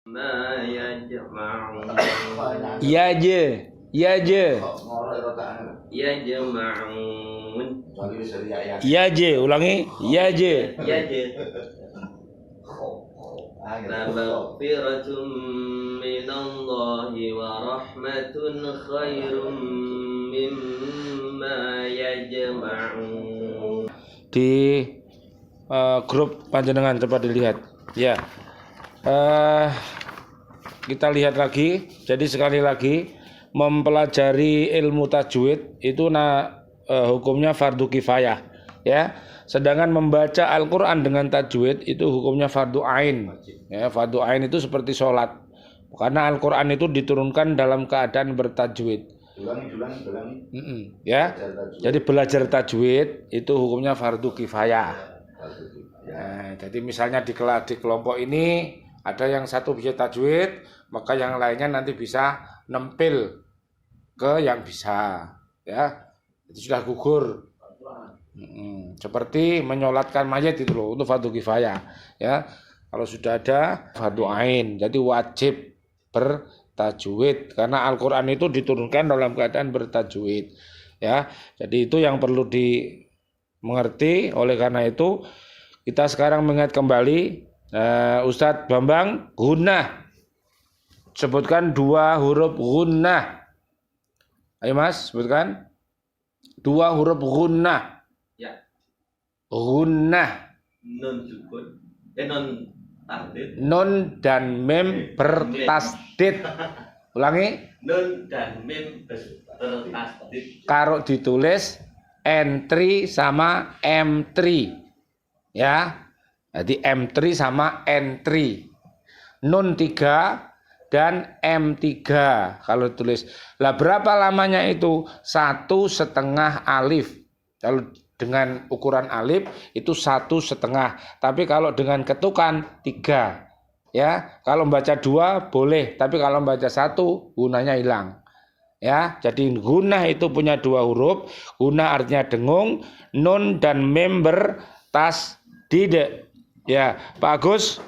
ما يجمعون Ya je. يجمعون Ya je, ulangi. Ya je. فمغفرة من الله ورحمة خير مما يجمعون. Di grup panjenengan coba dilihat. Ya. Kita lihat lagi. Jadi sekali lagi mempelajari ilmu tajwid itu hukumnya fardu kifayah, ya. Sedangkan membaca Al-Qur'an dengan tajwid itu hukumnya fardu ain. Ya, fardu ain itu seperti sholat. Karena Al-Qur'an itu diturunkan dalam keadaan bertajwid. Ya. Jadi belajar tajwid itu hukumnya fardu kifayah. Nah, jadi misalnya di kelompok ini ada yang satu bisa tajwid, maka yang lainnya nanti bisa nempil ke yang bisa, ya. Itu sudah gugur. Seperti menyolatkan mayat itu loh, untuk fardu kifayah, ya. Kalau sudah ada fardu ain, jadi wajib bertajwid karena Al-Qur'an itu diturunkan dalam keadaan bertajwid, ya. Jadi itu yang perlu dimengerti. Oleh karena itu kita sekarang mengingat kembali Ustadz Bambang, gunnah. Sebutkan 2 huruf gunnah. Ayo Mas, sebutkan 2 huruf gunnah. Ya. Gunnah. Nun sukun. Non tasdid. Nun dan mim bertasdid. Ulangi. Nun dan mim bertasdid. Kalau ditulis N3 sama M3. Ya. Jadi M3 sama N3. Nun 3 dan M3 kalau tulis. Lah berapa lamanya itu? 1,5 alif. Kalau dengan ukuran alif itu 1,5. Tapi kalau dengan ketukan 3. Ya, kalau membaca 2 boleh, tapi kalau membaca 1 gunanya hilang. Ya, jadi gunnah itu punya 2 huruf. Gunnah artinya dengung, nun dan mim bertasdid. Ya, Pak Agus,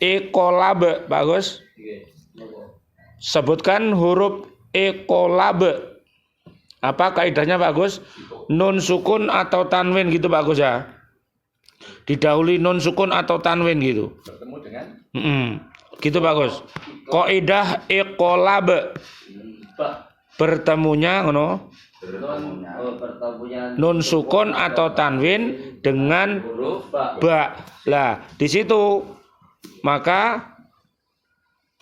iqolab, Pak Agus. Sebutkan huruf iqolab. Apa kaidahnya Pak Agus? Nun sukun atau tanwin gitu Pak Agus ya. Didahului nun sukun atau tanwin gitu. Bertemu dengan gitu Pak Agus. Kaidah iqolab. Bertemunya ngono. Nun sukun atau tanwin dengan ba. Lah, di situ maka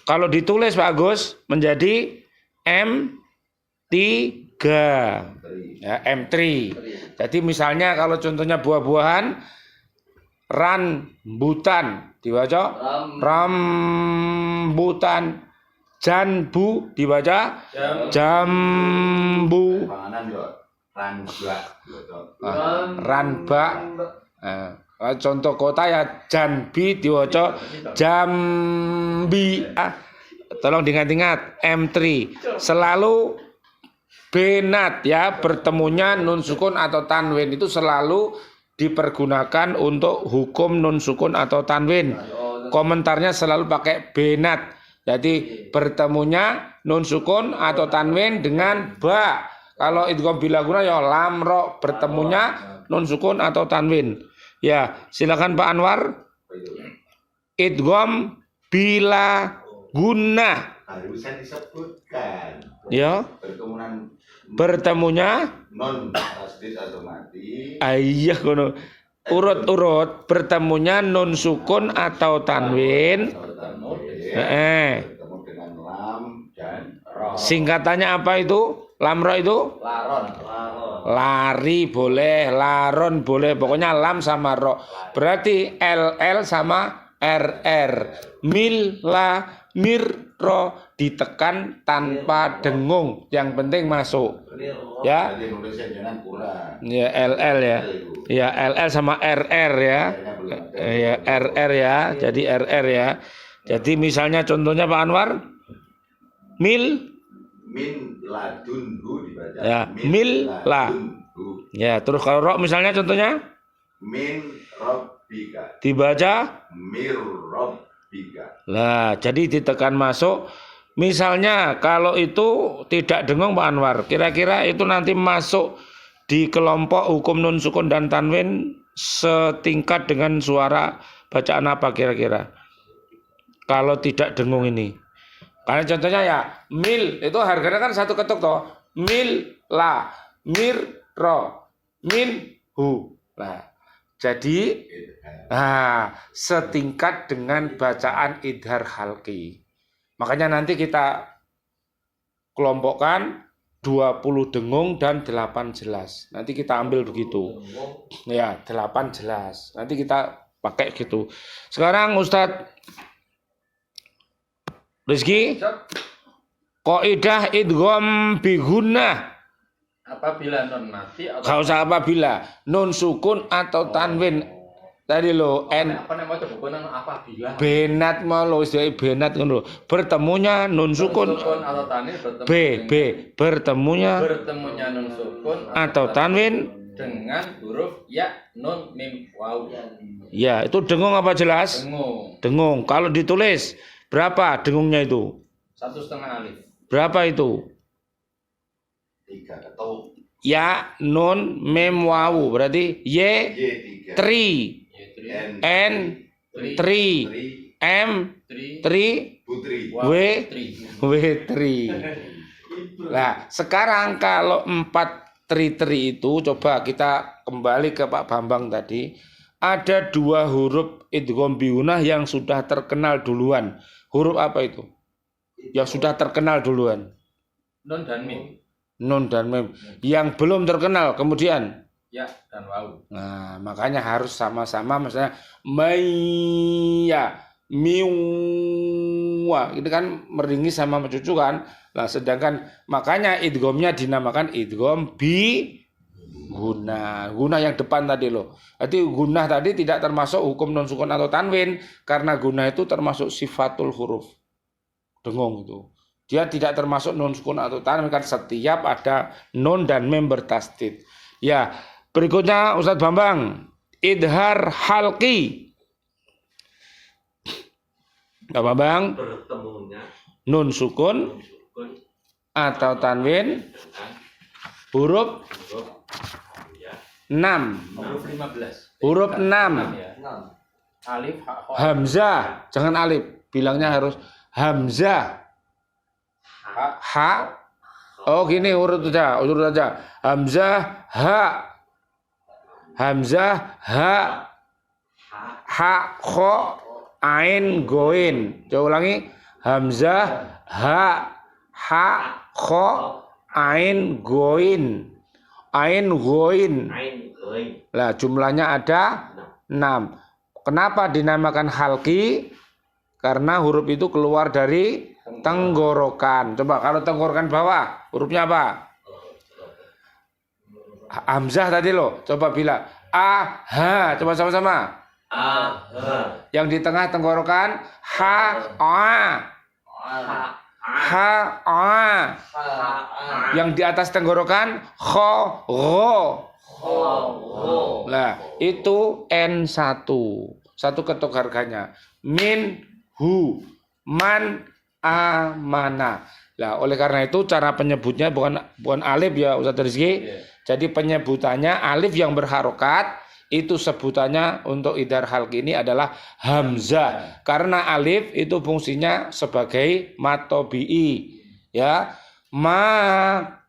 kalau ditulis Pak Agus menjadi M3. Ya, M3. Jadi misalnya kalau contohnya buah-buahan rambutan dibaca rambutan. Janbu dibaca jambu. Ranba. Contoh kota ya Janbi dibaca Jambi. Tolong diingat-ingat M3 selalu benat ya, bertemunya nun sukun atau tanwin itu selalu dipergunakan untuk hukum nun sukun atau tanwin. Komentarnya selalu pakai benat. Jadi bertemunya nun sukun atau tanwin dengan ba. Kalau idgham bila guna ya lam ro, bertemunya nun sukun atau tanwin. Ya, silakan Pak Anwar. Idgham bila guna. Harusnya disebutkan. Ya. Bertemunya non tasdid atau mati. Ayah kono. Urut-urut bertemunya nun sukun atau tanwin. Bertemu dengan lam dan ro. Singkatannya apa itu? Lam ro itu? Laron. Lari boleh, laron boleh. Pokoknya lam sama ro. Berarti LL sama RR. Mil, la, mir, ro ditekan tanpa dengung. Yang penting masuk. Ya. Ya LL ya. Ya LL sama RR ya. Ya RR ya. Jadi RR ya. Jadi misalnya contohnya Pak Anwar, min ladunhu dibaca. Ya, mil la. Ya, terus kalau ro misalnya contohnya min rabbika dibaca mir rabb. Bika. Lah, jadi ditekan masuk. Misalnya kalau itu tidak dengung Pak Anwar, kira-kira itu nanti masuk di kelompok hukum nun sukun dan tanwin setingkat dengan suara bacaan apa kira-kira? Kalau tidak dengung ini. Karena contohnya ya, mil itu harganya kan satu ketuk toh. Mil la, mir ro, min hu. Nah, jadi setingkat dengan bacaan idhar halqi. Makanya nanti kita kelompokkan 20 dengung dan 8 jelas. Nanti kita ambil begitu. Ya, 8 jelas. Nanti kita pakai gitu. Sekarang Ustadz Rizky, kaidah idgham bi gunnah. Apabila nun mati atau Gak usah apabila, nun sukun atau tanwin. Tadi lo apa namanya buku nun apabila benat mau lo istilah benat ngono. Bertemunya nun sukun atau tanwin bertemunya bertemunya nun sukun atau tanwin dengan huruf ya nun mim waw. ya itu dengung apa jelas? Dengung. Kalau ditulis berapa dengungnya itu? 1,5 alif. Berapa itu? 3 ketuk. Ya nun mim wawu berarti y Y 3. 3 n 3 m 3 Putri. w 3. Nah, sekarang kalau 4 tri itu coba kita kembali ke Pak Bambang tadi. Ada 2 huruf idgham bi gunnah yang sudah terkenal duluan. Huruf apa itu? Yang sudah terkenal duluan. Nun dan mim. Nun dan mim. Yang belum terkenal kemudian Ya dan waw. nah, makanya harus sama-sama misalnya maya miwa itu kan meringis sama mencucu kan. Nah, sedangkan makanya idghamnya dinamakan idgham bi gunnah. Gunnah yang depan tadi loh. Berarti gunnah tadi tidak termasuk hukum nun sukun atau tanwin karena gunnah itu termasuk sifatul huruf. Dengung itu. Dia tidak termasuk nun sukun atau tanwin kan setiap ada nun dan mim bertasdid. Ya, berikutnya Ustadz Bambang, idhar halqi. Pak Bambang, bertemunya nun sukun atau tanwin huruf huruf ya 6. Huruf 15. Huruf 6. Ya. Alif ha Hamzah, jangan alif, bilangnya harus hamzah. Ha. Oh gini urut aja. Hamzah ha. Hamzah ha. Ha kho ain goin. Coba ulangi. Hamzah ha. Ha kho ain goin. Ain goin. Lah jumlahnya ada 6. Kenapa dinamakan halqi? Karena huruf itu keluar dari tenggorokan. Coba kalau tenggorokan bawah, hurufnya apa? Hamzah tadi loh. Coba bilang a ha. Coba sama-sama. a Yang di tengah tenggorokan ha a. Ha a. Yang di atas tenggorokan kho gho. Nah, itu N1. Satu ketuk harganya. Min hu man amana. Nah, oleh karena itu cara penyebutnya bukan alif ya Ustaz Rizky. Jadi penyebutannya alif yang berharokat itu sebutannya untuk idhar halqi ini adalah hamzah. Karena alif itu fungsinya sebagai matobi'i. Ya.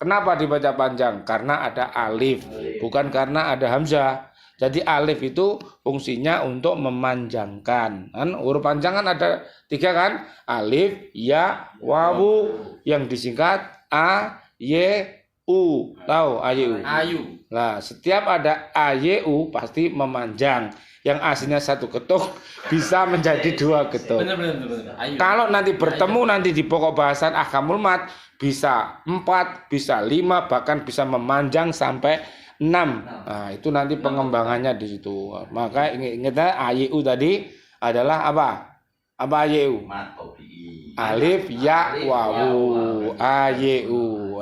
Kenapa dibaca panjang? Karena ada alif, bukan karena ada hamzah. Jadi alif itu fungsinya untuk memanjangkan. Kan huruf panjang kan ada 3 kan? Alif, ya, wawu yang disingkat a, y, u. Tahu a, y, u? ayu. Nah, setiap ada a, y, u pasti memanjang. Yang aslinya 1 ketuk bisa menjadi 2 ketuk. Benar. Ayu. Kalau nanti bertemu nanti di pokok bahasan ahkamul mat bisa 4, bisa 5, bahkan bisa memanjang sampai 6. Nah, itu nanti pengembangannya di situ. Maka ingat AYU tadi adalah apa? Apa AYU? Matobi. Alif, ya, wawu. AYU.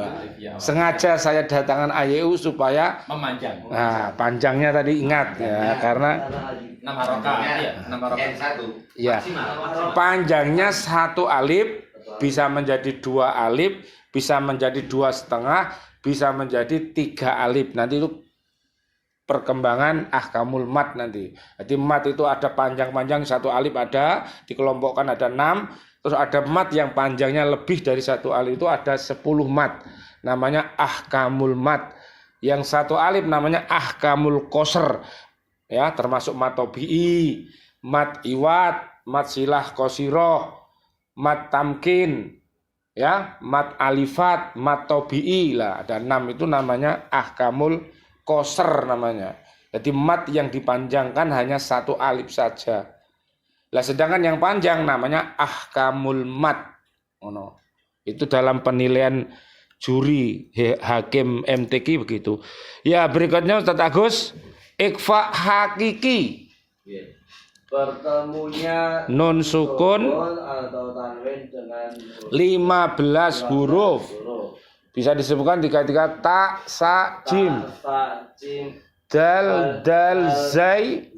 Sengaja saya datangkan AYU supaya Memanjang. nah, panjangnya tadi ingat ya karena 6 harokat. Iya, 6 harokat. N1. Ya. Maksimal. Panjangnya 1 alif bisa menjadi 2 alif, bisa menjadi 2,5, bisa menjadi 3 alif. Nanti itu perkembangan ahkamul mat nanti. Jadi mat itu ada panjang-panjang 1 alif ada, dikelompokkan ada 6, terus ada mat yang panjangnya lebih dari 1 alif itu ada 10 mat. Namanya ahkamul mat. Yang 1 alif namanya ahkamul qasr. Ya, termasuk mat tobi'i, mat iwat, mat silah qasiroh, mat tamkin, ya, mat alifat, mat tobi'i lah, ada 6 itu namanya ahkamul qasr namanya. Jadi mat yang dipanjangkan hanya 1 alif saja. Lah sedangkan yang panjang namanya ahkamul mat. Itu dalam penilaian juri hakim MTQ begitu. Ya, berikutnya Ustaz Agus, ikhfa hakiki. Bertemunya Nun sukun atau tanwin dengan 15 huruf. Bisa disebutkan 3 ta, sa, jim. Jim, Dal, dal, zai,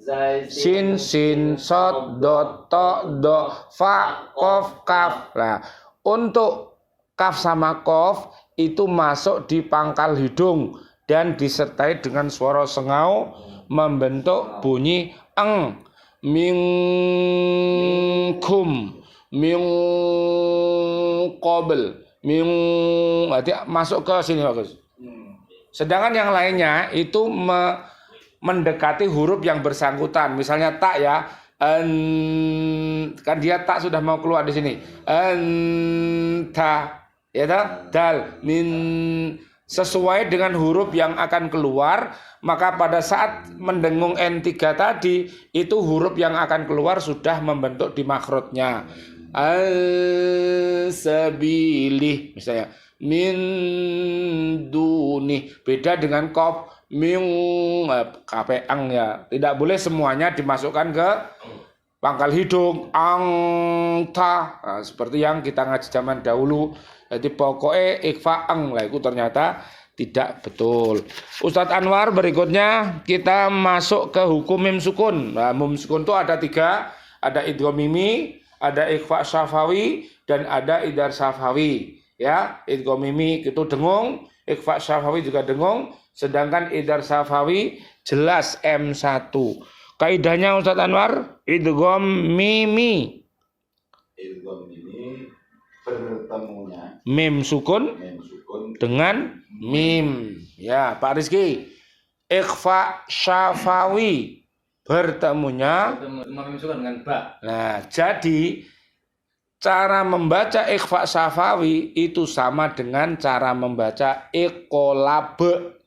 sin, sin, sod, dot, to, do, fa, kof, kaf. Nah, untuk kaf sama kof itu masuk di pangkal hidung dan disertai dengan suara sengau membentuk bunyi eng. Minkum, min qabl, min, berarti masuk ke sini bagus. Sedangkan yang lainnya itu mendekati huruf yang bersangkutan. Misalnya tak ya, kan dia tak sudah mau keluar di sini. Anta, ya tak? Dal, min, sesuai dengan huruf yang akan keluar, maka pada saat mendengung N3 tadi, itu huruf yang akan keluar sudah membentuk di makhrajnya. Al-sabilih misalnya, min duni, beda dengan qaf, min kapeang ya. Tidak boleh semuanya dimasukkan ke pangkal hidung. Angta, nah, seperti yang kita ngaji zaman dahulu. Jadi pokoknya ikhfa ang lah, itu ternyata tidak betul. Ustadz Anwar, berikutnya kita masuk ke hukum mim sukun. Nah, mim sukun itu ada 3, ada idgham mimi, ada ikhfa syafawi, dan ada idhar syafawi. Ya, idgham mimi itu dengung, ikhfa syafawi juga dengung, sedangkan idhar syafawi jelas M1. Kaidahnya Ustadz Anwar, idgham mimi. Idgham ini bertemunya Mim sukun mim sukun dengan mim. Ya, Pak Rizky. Ikhfa syafawi bertemunya. Memisahkan dengan ba. Nah, jadi cara membaca ikhfa syafawi itu sama dengan cara membaca iqolabe.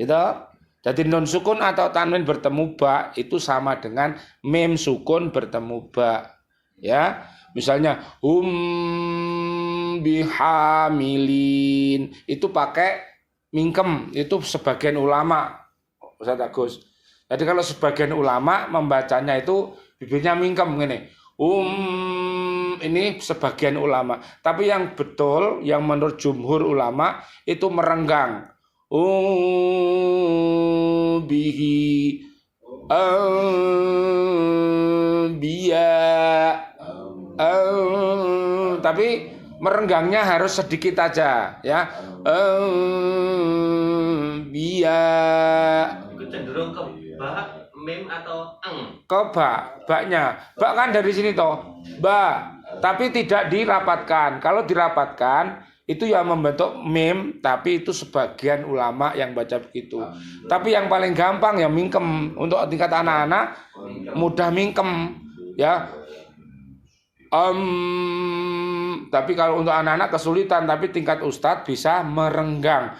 Itu. Jadi nun sukun atau tanwin bertemu ba itu sama dengan mim sukun bertemu ba. Ya. Misalnya bihamilin itu pakai mingkem, itu sebagian ulama, Ustaz Agus. Jadi kalau sebagian ulama membacanya itu bibirnya mingkem gini. Ini sebagian ulama, tapi yang betul yang menurut jumhur ulama itu merenggang. Bihi biya. Tapi merenggangnya harus sedikit aja ya. Biya. Itu cenderung ke ba, mim atau eng. Ke ba, baknya. Bak kan dari sini toh. Ba, tapi tidak dirapatkan. Kalau dirapatkan itu yang membentuk mim, tapi itu sebagian ulama yang baca begitu. Tapi yang paling gampang ya mingkem. Untuk tingkat anak-anak mudah mingkem ya. Tapi kalau untuk anak-anak kesulitan, tapi tingkat ustadz bisa merenggang.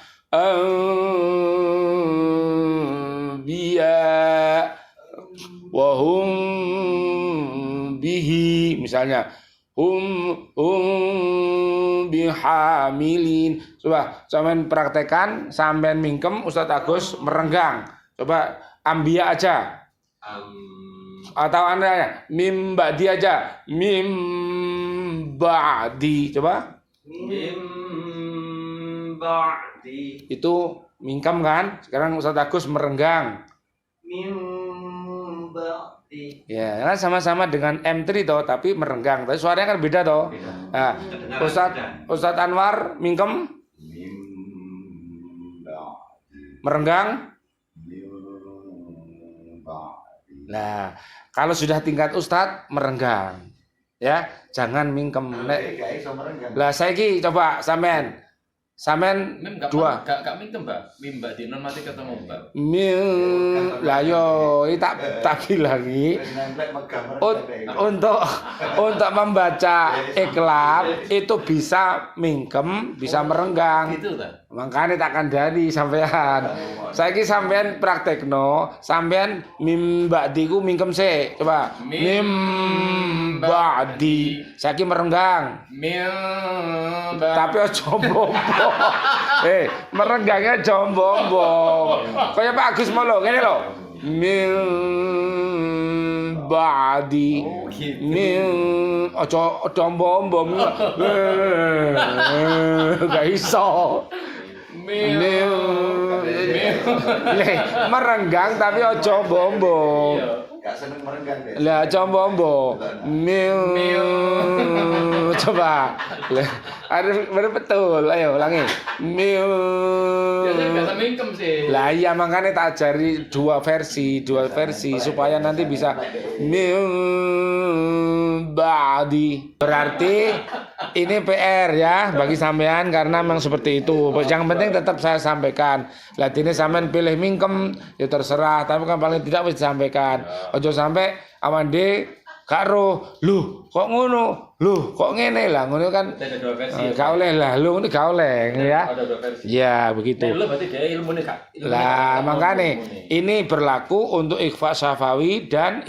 Biya wahum bihi misalnya bihamilin. Coba sampean praktekan, sampean mingkem, Ustadz Agus merenggang. Coba ambia aja. Atau Anda mim ba'di aja. Mim ba'di. Coba. Mim ba'di. Itu mingkem kan? Sekarang Ustadz Agus merenggang. Mim Ti. Ya, karena sama-sama dengan M3 toh, tapi merenggang. Tapi suaranya kan beda toh. Nah, Ustadz Anwar mingkem merenggang. Nah, kalau sudah tingkat Ustadz merenggang. Ya, jangan mingkem. Lah saiki coba sampean Mim gak dua. gak mingkem, Mbak. Mim Mbak di non mati ketemu, Mbak. Lah yo ini tak bilangi untuk membaca ikhlab itu bisa mingkem, bisa merenggang. Gitu ta? Makanya tak kandani sampean. Saiki sampean praktekno, sampean mim ba'diku mingkem sik. Coba. Mim ba'di. Saiki merenggang. Mim Tapi aja bombong. Merenggangnya aja bombong. Kaya Pak Agus Molo ngene lho. Mim ba'di. Mim aja bombong. Gak iso. Merenggang tapi aja bombong. Gak seneng merenggang deh. Lah aja bombong. Coba. Harus betul. Ayo ulangi. Ya saya biasa mingkem sih. Lah iya makanya tak ajari dua versi supaya nanti bisa ba'di. Berarti ini PR ya bagi sampean karena memang seperti itu. Yang penting tetap saya sampaikan. Lah ini sampean pilih mingkem ya terserah, tapi kan paling tidak bisa disampaikan. Ojo sampai amande gak roh, lho kok ngono, lho kok ngene lah, ngono kan Ada dua versi. gak oleh lah, lho ini gak oleh ya. Ada dua versi. Ya begitu. Nah, lu berarti dia ilmunya kak. Lah makanya ini berlaku untuk ikhfa syafawi dan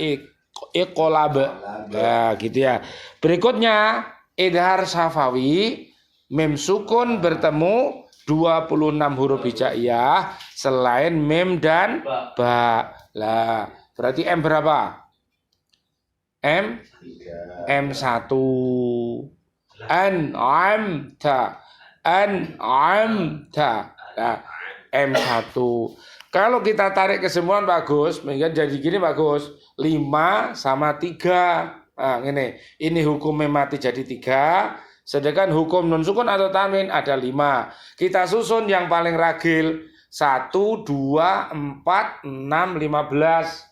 iqolab. Ya gitu ya. Berikutnya idhar syafawi mim sukun bertemu 26 huruf hijaiyah selain mim dan ba. Lah berarti M berapa? M1. An'amta. Nah, M1. Kalau kita tarik kesimpulan bagus, mungkin jadi gini bagus. 5 sama 3. Nah, ini hukum mim mati jadi 3. Sedangkan hukum nun sukun atau tanwin ada 5. Kita susun yang paling ragil. 1, 2, 4, 6, 15.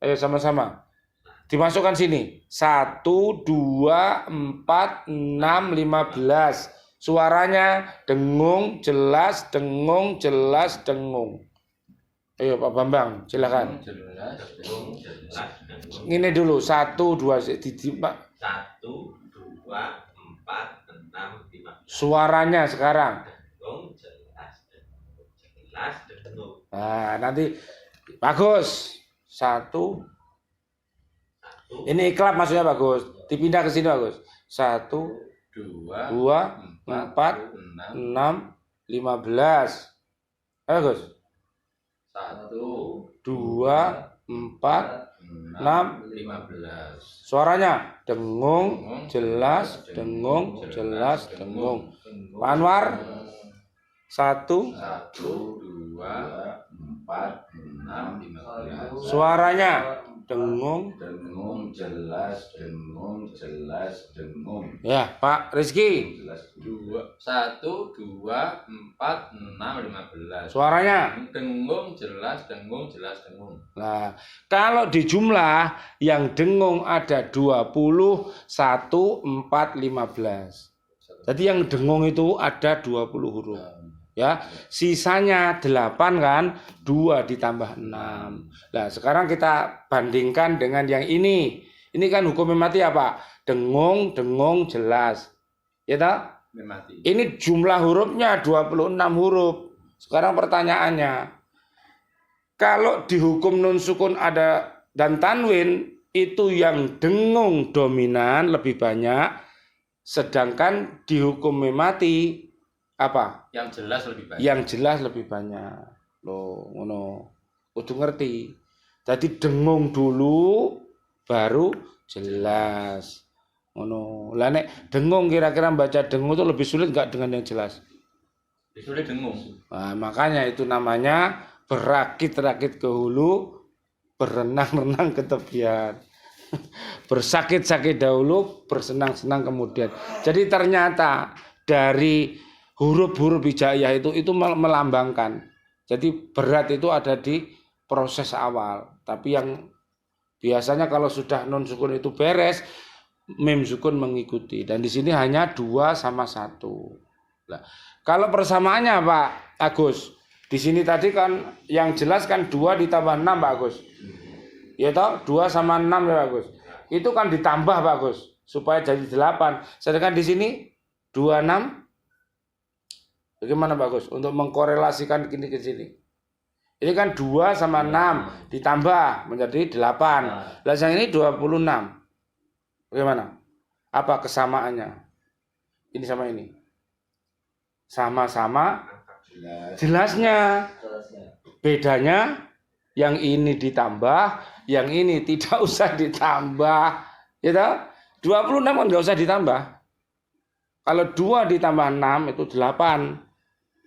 Ayo sama-sama. Dimasukkan sini. 1, 2, 4, 6, 15. Suaranya dengung, jelas, dengung, jelas, dengung. Ayo Pak Bambang, silakan. Jelas. Ini dulu 1, 2, Pak. 1, 2, 4, 6, 5. Suaranya sekarang. Dengung, jelas, dengung. Nah, nanti bagus. 1. Ini iklab maksudnya bagus. Dipindah ke sini bagus. 1, 2, 4, 6, 15. Bagus. 1, 2, 4, 6, 15. Suaranya dengung, jelas, dengung, jelas, dengung. Pak Anwar 1, 1, 2, 4, 6, 15. suaranya dengung. Dengung jelas, dengung jelas, dengung. Ya, Pak Rizky. 1, 2, 4, 6, 15. Suaranya. Dengung, jelas, dengung, jelas, dengung. Nah, kalau di jumlah yang dengung ada 20, 1, 4, 15. Jadi yang dengung itu ada 20 huruf. Ya, sisanya 8 kan, 2 ditambah 6. Nah, sekarang kita bandingkan dengan yang ini. Ini kan hukum mati apa? Dengung, dengung, jelas. Ya tak? Mati. Ini jumlah hurufnya 26 huruf. Sekarang pertanyaannya, kalau di hukum nun sukun ada dan tanwin, itu yang dengung dominan lebih banyak, sedangkan di hukum mati apa? Yang jelas lebih banyak. Yang jelas lebih banyak. Loh, ngono. Kudu ngerti. Jadi dengung dulu baru jelas. Ngono. Lah nek dengung kira-kira baca dengung itu lebih sulit enggak dengan yang jelas? Disuruh dengung. Nah, makanya itu namanya berakit-rakit ke hulu, berenang-renang ke tepian. Bersakit-sakit dahulu, bersenang-senang kemudian. Jadi ternyata dari huruf-huruf hijaiyah itu melambangkan. Jadi berat itu ada di proses awal. Tapi yang biasanya kalau sudah nun sukun itu beres, mim sukun mengikuti. Dan di sini hanya 2 sama 1. Nah, kalau persamaannya Pak Agus, di sini tadi kan yang jelas kan 2 ditambah 6 Pak Agus. Ya toh, 2 sama 6 ya Pak Agus. Itu kan ditambah Pak Agus supaya jadi 8. Sedangkan di sini 26. Bagaimana Pak Agus untuk mengkorelasikan ini ke sini? Ini kan 2 sama 6 ditambah menjadi 8. Lah yang ini 26. Bagaimana? Apa kesamaannya? Ini sama ini. Sama-sama jelasnya. Bedanya yang ini ditambah, yang ini tidak usah ditambah. Ya toh? 26 kan enggak usah ditambah. Kalau 2 ditambah 6 itu 8.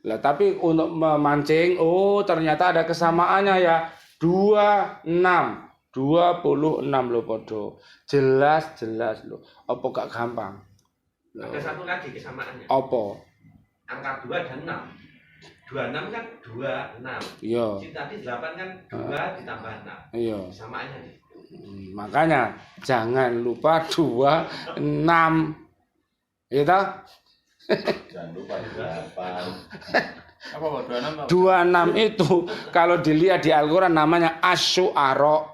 Lah tapi untuk memancing, oh ternyata ada kesamaannya ya. 26 loh podo. Jelas lo. Apa gak gampang? Ada satu lagi kesamaannya. Apa? Angka 2 dan 6. 26 kan 26. Iya. Tadi 8 kan 2 ditambah 6. Iya. Kesamaannya nih. Makanya jangan lupa 26. Gitu? Jangan lupa 8. Apa kok 26? 26 itu kalau dilihat di Al-Quran namanya Asy'ara.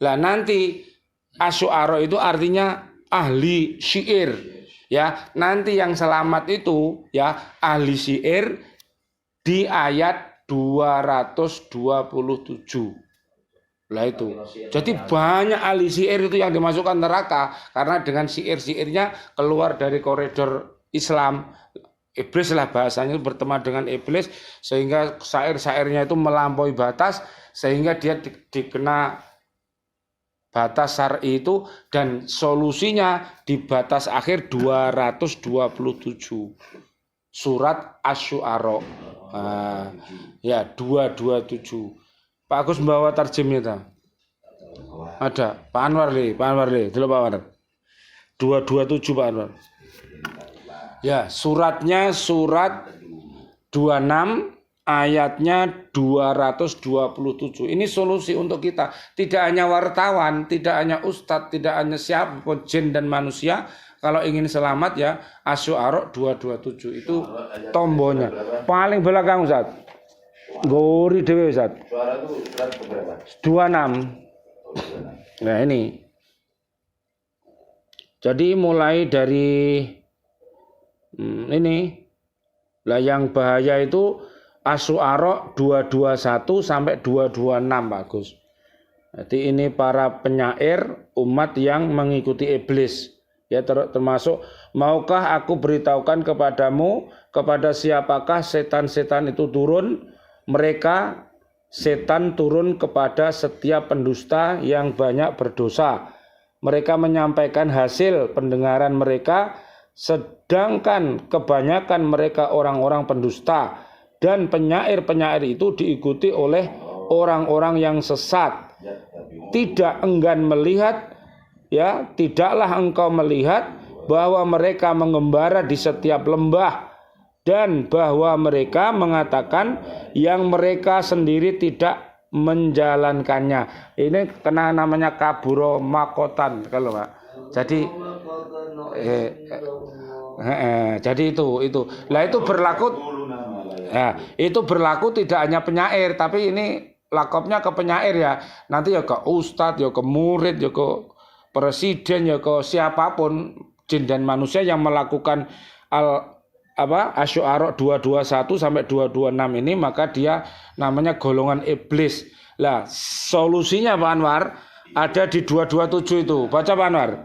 Lah nanti Asy'ara itu artinya ahli syair. Ya, nanti yang selamat itu ya ahli syair di ayat 227. Lah itu. Jadi banyak ahli syair itu yang dimasukkan neraka karena dengan syair-syairnya keluar dari koridor Islam. Iblis lah bahasanya berteman dengan iblis sehingga syair-syairnya itu melampaui batas sehingga dia dikena batas syar'i itu dan solusinya di batas akhir 227 surat Asy-Syu'ara. Ya 227. Pak Agus membawa tarjimnya ta? Ada. Pak Anwar le. Dulu Pak Anwar. 227 Pak Anwar. Ya, suratnya surat 26 ayatnya 227. Ini solusi untuk kita. Tidak hanya wartawan, tidak hanya ustadz, tidak hanya siapapun jin dan manusia. Kalau ingin selamat ya Asy-Syu'ara 227 itu tombolnya. Paling belakang Ustaz. Gori dewe Ustaz. Suara itu surat keberapa? 26. Nah ini. Jadi mulai dari ini. Lah yang bahaya itu Asy-Syu'ara 221 sampai 226 bagus. Jadi ini para penyair umat yang mengikuti iblis. Ya termasuk maukah aku beritahukan kepadamu kepada siapakah setan-setan itu turun? Mereka setan turun kepada setiap pendusta yang banyak berdosa. Mereka menyampaikan hasil pendengaran mereka sedangkan kebanyakan mereka orang-orang pendusta dan penyair-penyair itu diikuti oleh orang-orang yang sesat. Tidak enggan melihat ya, tidaklah engkau melihat bahwa mereka mengembara di setiap lembah dan bahwa mereka mengatakan yang mereka sendiri tidak menjalankannya. Ini kena namanya kaburo makotan kalau Pak. Jadi jadi itu. Lah itu berlaku. Ya, itu berlaku tidak hanya penyair, tapi ini lakopnya ke penyair ya. Nanti ya ke ustadz, ya ke murid, ya ke presiden, ya ke siapapun jin dan manusia yang melakukan Asy-Syu'ara 221 sampai 226 ini, maka dia namanya golongan iblis. Lah, solusinya Pak Anwar ada di 227 itu. Baca Pak Anwar.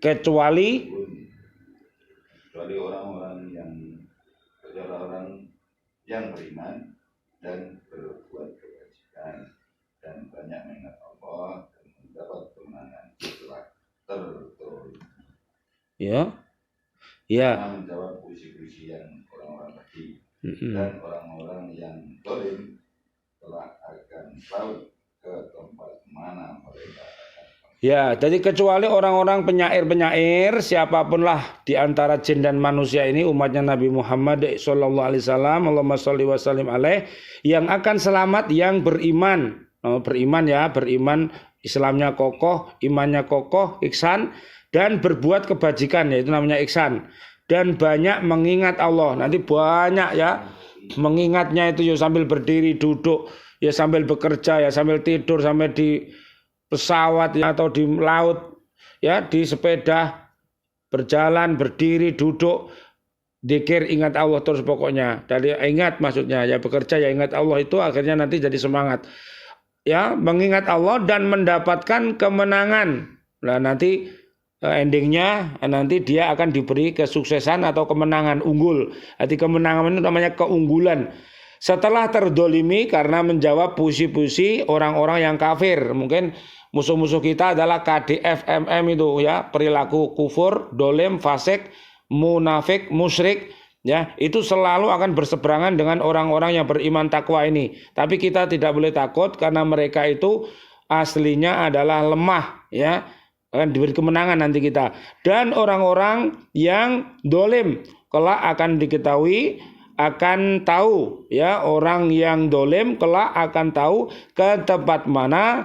Kecuali orang-orang yang beriman dan berbuat kebajikan dan banyak mengingat Allah dan mendapat kemenangan tertolong. Ya. Ya. Menjawab puisi-puisi yang orang-orang tadi dan orang-orang yang zalim telah akan tahu ke tempat mana mereka akan. Ya, jadi kecuali orang-orang penyair-penyair, siapapun lah di antara jin dan manusia ini umatnya Nabi Muhammad sallallahu alaihi wasallam, Allahumma sholli wa sallim alaih, yang akan selamat yang beriman. Beriman ya, beriman, Islamnya kokoh, imannya kokoh, ihsan, dan berbuat kebajikan, yaitu namanya ihsan. Dan banyak mengingat Allah. Nanti banyak ya, mengingatnya itu ya sambil berdiri, duduk, ya sambil bekerja, ya sambil tidur, sambil di pesawat ya, atau di laut, ya di sepeda, berjalan, berdiri, duduk, zikir, ingat Allah terus pokoknya. Dari ingat maksudnya ya bekerja ya ingat Allah, itu akhirnya nanti jadi semangat. Ya, mengingat Allah dan mendapatkan kemenangan. Nah, nanti endingnya nanti dia akan diberi kesuksesan atau kemenangan unggul. Jadi kemenangan itu namanya keunggulan. Setelah terdolimi karena menjawab puisi-puisi orang-orang yang kafir. Mungkin musuh-musuh kita adalah KDFMM itu ya, perilaku kufur, dolim, fasik, munafik, musyrik. Ya, itu selalu akan berseberangan dengan orang-orang yang beriman takwa ini. Tapi kita tidak boleh takut karena mereka itu aslinya adalah lemah ya. Akan diberi kemenangan nanti kita. Dan orang-orang yang dolim kelak akan diketahui, akan tahu ya, orang yang dolim kelak akan tahu ke tempat mana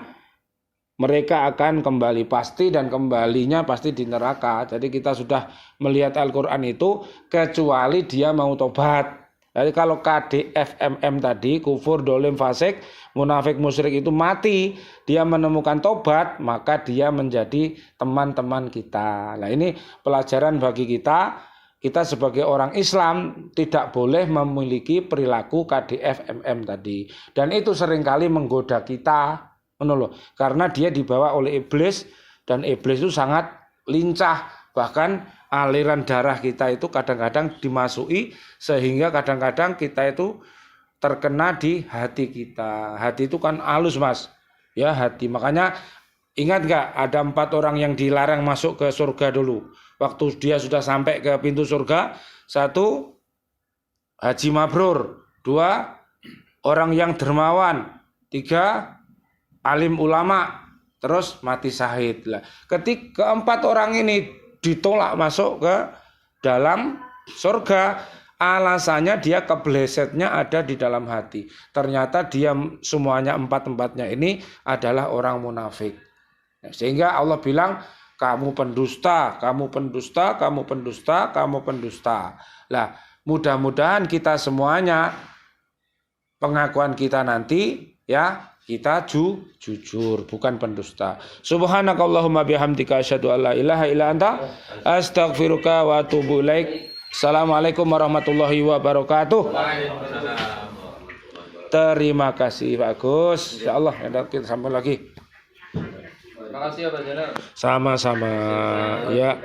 mereka akan kembali pasti, dan kembalinya pasti di neraka. Jadi kita sudah melihat Al-Quran itu kecuali dia mau tobat. Jadi kalau KDFMM tadi, kufur, dolim, fasik, munafik, musyrik itu mati, dia menemukan tobat, maka dia menjadi teman-teman kita. Nah ini pelajaran bagi kita. Kita sebagai orang Islam tidak boleh memiliki perilaku KDFMM tadi. Dan itu seringkali menggoda kita. Karena dia dibawa oleh iblis, dan iblis itu sangat lincah. Bahkan aliran darah kita itu kadang-kadang dimasuki, sehingga kadang-kadang kita itu terkena di hati kita. Hati itu kan halus mas. Ya hati. Makanya ingat gak ada 4 orang yang dilarang masuk ke surga dulu. Waktu dia sudah sampai ke pintu surga, 1 haji mabrur, 2 orang yang dermawan, 3 alim ulama, terus mati syahid. Ketika 4 orang ini ditolak masuk ke dalam surga, alasannya dia keblesetnya ada di dalam hati. Ternyata dia semuanya 4-empatnya ini adalah orang munafik. Sehingga Allah bilang, kamu pendusta, kamu pendusta, kamu pendusta, kamu pendusta. Lah, mudah-mudahan kita semuanya pengakuan kita nanti ya kita jujur, bukan pendusta. Subhanakallahumma bihamdika asyhadu an la ilaha illa anta astaghfiruka wa atubu ilaik. Assalamualaikum warahmatullahi wabarakatuh. Terima kasih Pak Gus. Insyaallah kita sambung lagi. Terima kasih ya Pak Jenderal. Sama-sama ya.